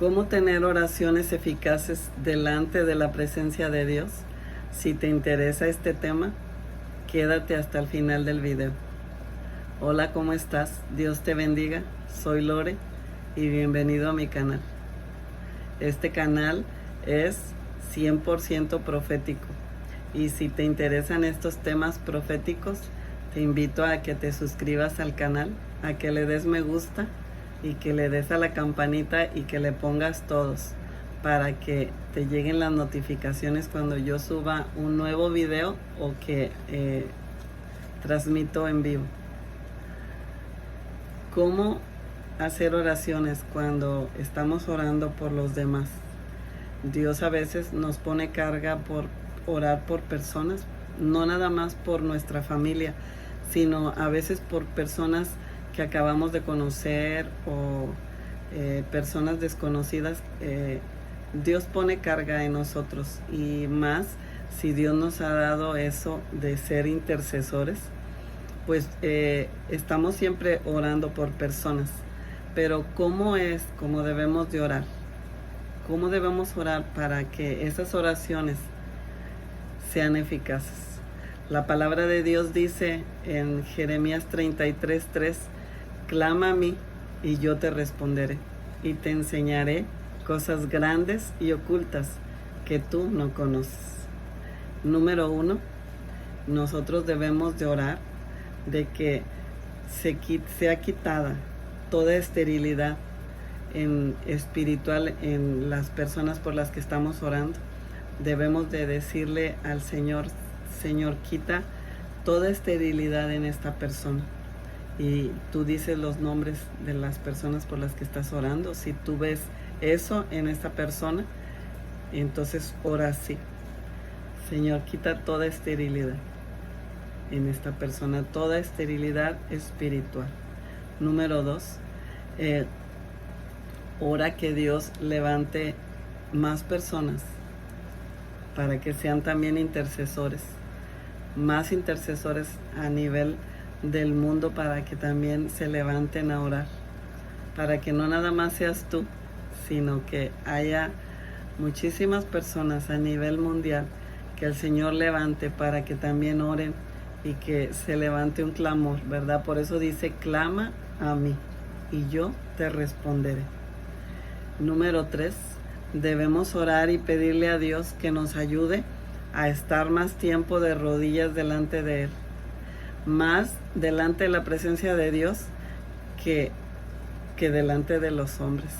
¿Cómo tener oraciones eficaces delante de la presencia de Dios? Si te interesa este tema, quédate hasta el final del video. Hola, ¿cómo estás? Dios te bendiga. Soy Lore y bienvenido a mi canal. Este canal es 100% profético y si te interesan estos temas proféticos, te invito a que te suscribas al canal, a que le des me gusta y que le des a la campanita y que le pongas todos para que te lleguen las notificaciones cuando yo suba un nuevo video o que transmito en vivo. ¿Cómo hacer oraciones cuando estamos orando por los demás? Dios a veces nos pone carga por orar por personas, no nada más por nuestra familia, sino a veces por personas que acabamos de conocer o personas desconocidas. Dios pone carga en nosotros, y más si Dios nos ha dado eso de ser intercesores, pues estamos siempre orando por personas. Pero ¿cómo debemos de orar? ¿Cómo debemos orar para que esas oraciones sean eficaces? La palabra de Dios dice en Jeremías 33:3, clama a mí y yo te responderé y te enseñaré cosas grandes y ocultas que tú no conoces. Número 1, nosotros debemos de orar de que sea quitada toda esterilidad espiritual en las personas por las que estamos orando. Debemos de decirle al Señor, Señor, quita toda esterilidad en esta persona. Y tú dices los nombres de las personas por las que estás orando. Si tú ves eso en esta persona, entonces ora así: Señor, quita toda esterilidad en esta persona, toda esterilidad espiritual. Número 2, ora que Dios levante más personas para que sean también intercesores, más intercesores a nivel del mundo, para que también se levanten a orar, para que no nada más seas tú, sino que haya muchísimas personas a nivel mundial que el Señor levante para que también oren y que se levante un clamor, ¿verdad? Por eso dice, clama a mí y yo te responderé. Número 3, debemos orar y pedirle a Dios que nos ayude a estar más tiempo de rodillas delante de Él, más delante de la presencia de Dios que delante de los hombres.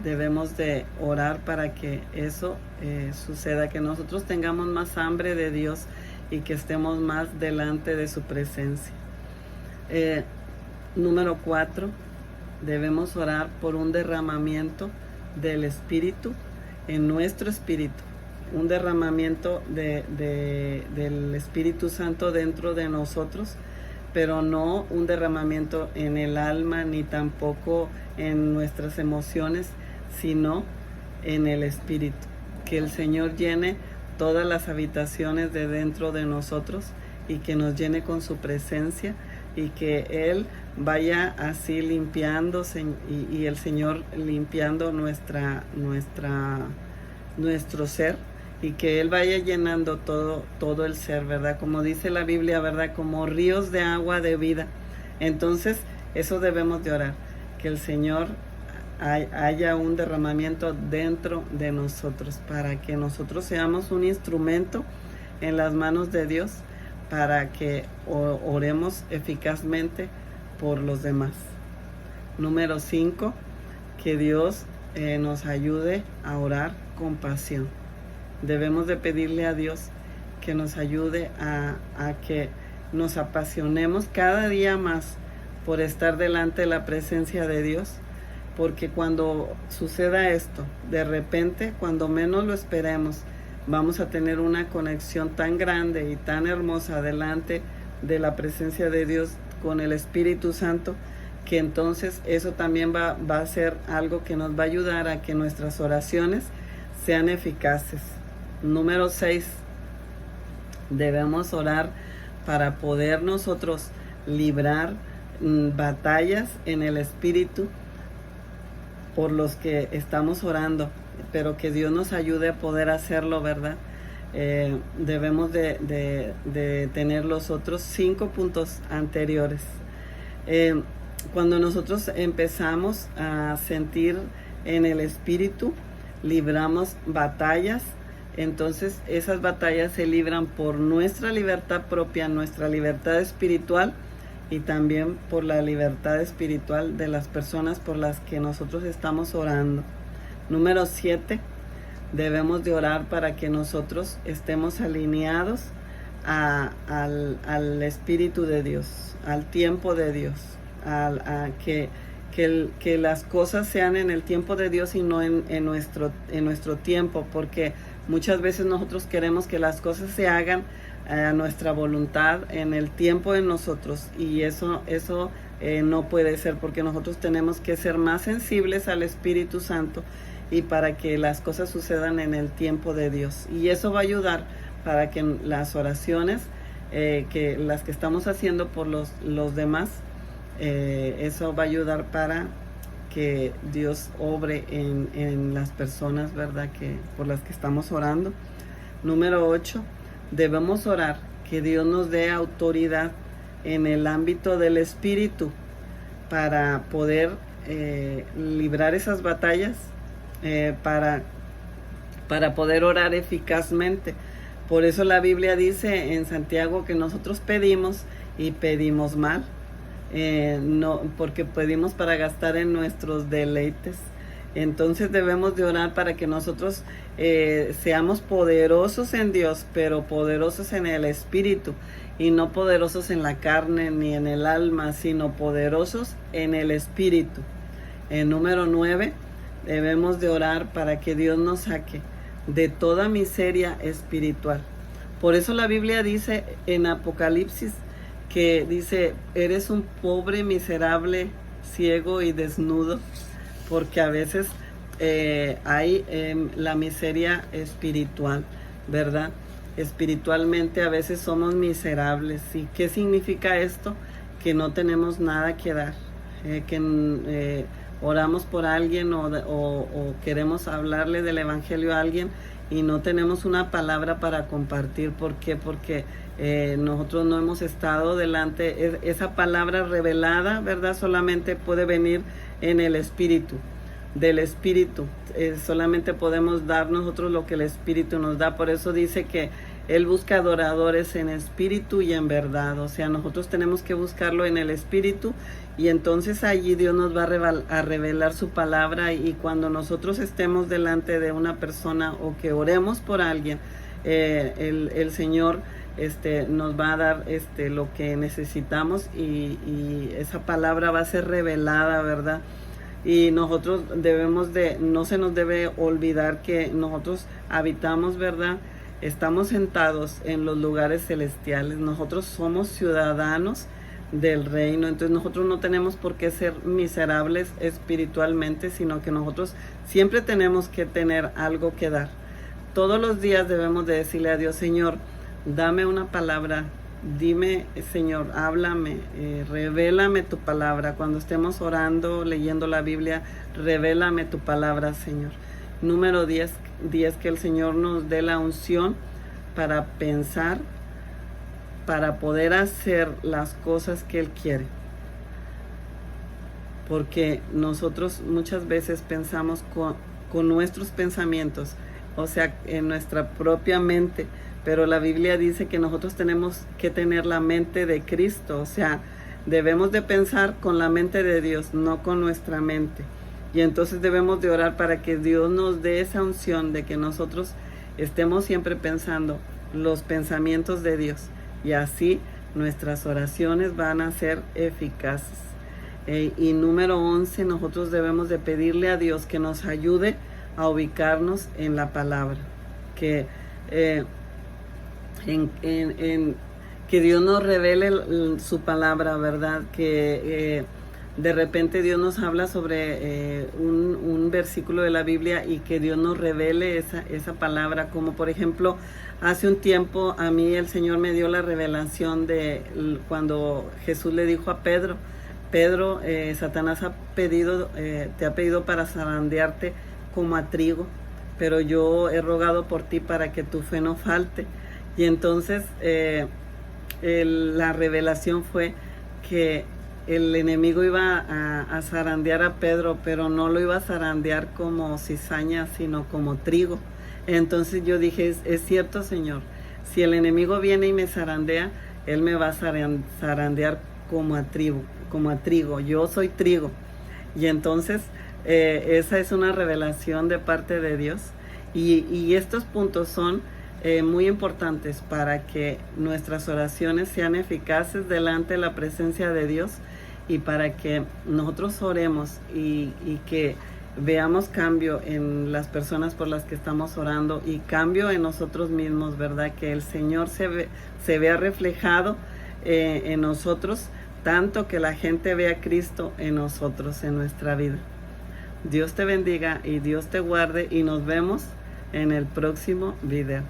Debemos de orar para que eso suceda, que nosotros tengamos más hambre de Dios y que estemos más delante de su presencia. Número 4, debemos orar por un derramamiento del Espíritu en nuestro espíritu, un derramamiento del Espíritu Santo dentro de nosotros, pero no un derramamiento en el alma ni tampoco en nuestras emociones, sino en el Espíritu. Que el Señor llene todas las habitaciones de dentro de nosotros y que nos llene con su presencia, y que Él vaya así limpiándose, y el Señor limpiando nuestro ser, y que Él vaya llenando todo el ser, ¿verdad? Como dice la Biblia, ¿verdad? Como ríos de agua de vida. Entonces, eso debemos de orar, que el Señor haya un derramamiento dentro de nosotros, para que nosotros seamos un instrumento en las manos de Dios, para que oremos eficazmente por los demás. Número 5, que Dios nos ayude a orar con pasión. Debemos de pedirle a Dios que nos ayude a que nos apasionemos cada día más por estar delante de la presencia de Dios, porque cuando suceda esto, de repente, cuando menos lo esperemos, vamos a tener una conexión tan grande y tan hermosa delante de la presencia de Dios con el Espíritu Santo, que entonces eso también va a ser algo que nos va a ayudar a que nuestras oraciones sean eficaces. Número 6, debemos orar para poder nosotros librar batallas en el Espíritu por los que estamos orando, pero que Dios nos ayude a poder hacerlo, ¿verdad? Debemos de tener los otros 5 puntos anteriores. Cuando nosotros empezamos a sentir en el espíritu, libramos batallas. Entonces esas batallas se libran por nuestra libertad propia, nuestra libertad espiritual, y también por la libertad espiritual de las personas por las que nosotros estamos orando. Número 7, debemos de orar para que nosotros estemos alineados al Espíritu de Dios, al tiempo de Dios, que las cosas sean en el tiempo de Dios y no en nuestro tiempo, porque muchas veces nosotros queremos que las cosas se hagan a nuestra voluntad en el tiempo de nosotros, y eso no puede ser, porque nosotros tenemos que ser más sensibles al Espíritu Santo y para que las cosas sucedan en el tiempo de Dios, y eso va a ayudar para que las oraciones que las que estamos haciendo por los demás, eso va a ayudar para que Dios obre en las personas, ¿verdad?, por las que estamos orando. Número 8, debemos orar que Dios nos dé autoridad en el ámbito del espíritu para poder librar esas batallas, para poder orar eficazmente. Por eso la Biblia dice en Santiago que nosotros pedimos y pedimos mal, no, porque pedimos para gastar en nuestros deleites. Entonces debemos de orar para que nosotros seamos poderosos en Dios, pero poderosos en el Espíritu, y no poderosos en la carne ni en el alma, sino poderosos en el Espíritu. Número 9, debemos de orar para que Dios nos saque de toda miseria espiritual. Por eso la Biblia dice en Apocalipsis, que dice, eres un pobre, miserable, ciego y desnudo, porque a veces hay la miseria espiritual, ¿verdad? Espiritualmente a veces somos miserables. ¿Y qué significa esto? Que no tenemos nada que dar, que oramos por alguien o queremos hablarle del evangelio a alguien y no tenemos una palabra para compartir. ¿Por qué? Porque nosotros no hemos estado delante. Esa palabra revelada, ¿verdad?, solamente puede venir en el Espíritu, del Espíritu. Solamente podemos dar nosotros lo que el Espíritu nos da. Por eso dice que Él busca adoradores en espíritu y en verdad. O sea, nosotros tenemos que buscarlo en el Espíritu, y entonces allí Dios nos va a revelar su palabra. Y cuando nosotros estemos delante de una persona o que oremos por alguien, el Señor nos va a dar lo que necesitamos, y esa palabra va a ser revelada, ¿verdad? Y nosotros no se nos debe olvidar que nosotros habitamos, ¿verdad? Estamos sentados en los lugares celestiales. Nosotros somos ciudadanos del reino. Entonces nosotros no tenemos por qué ser miserables espiritualmente, sino que nosotros siempre tenemos que tener algo que dar. Todos los días debemos de decirle a Dios, Señor, dame una palabra. Dime, Señor, háblame, revélame tu palabra. Cuando estemos orando, leyendo la Biblia, revélame tu palabra, Señor. Número 10, que el Señor nos dé la unción para pensar, para poder hacer las cosas que Él quiere. Porque nosotros muchas veces pensamos con nuestros pensamientos, o sea, en nuestra propia mente. Pero la Biblia dice que nosotros tenemos que tener la mente de Cristo. O sea, debemos de pensar con la mente de Dios, no con nuestra mente. Y entonces debemos de orar para que Dios nos dé esa unción de que nosotros estemos siempre pensando los pensamientos de Dios. Y así nuestras oraciones van a ser eficaces. Y número 11, nosotros debemos de pedirle a Dios que nos ayude a ubicarnos en la palabra. Que Dios nos revele su palabra, ¿verdad? Que de repente Dios nos habla sobre un versículo de la Biblia, y que Dios nos revele esa palabra. Como por ejemplo, hace un tiempo a mí el Señor me dio la revelación de cuando Jesús le dijo a Pedro Pedro, Satanás te ha pedido para zarandearte como a trigo, pero yo he rogado por ti para que tu fe no falte. Y entonces la revelación fue que el enemigo iba a zarandear a Pedro, pero no lo iba a zarandear como cizaña, sino como trigo. Entonces yo dije, es cierto, Señor, si el enemigo viene y me zarandea, él me va a zarandear como a trigo, yo soy trigo. Y entonces esa es una revelación de parte de Dios, y estos puntos son muy importantes para que nuestras oraciones sean eficaces delante de la presencia de Dios, y para que nosotros oremos y que veamos cambio en las personas por las que estamos orando, y cambio en nosotros mismos, ¿verdad? Que el Señor se vea reflejado en nosotros, tanto que la gente vea a Cristo en nosotros, en nuestra vida. Dios te bendiga y Dios te guarde, y nos vemos en el próximo video.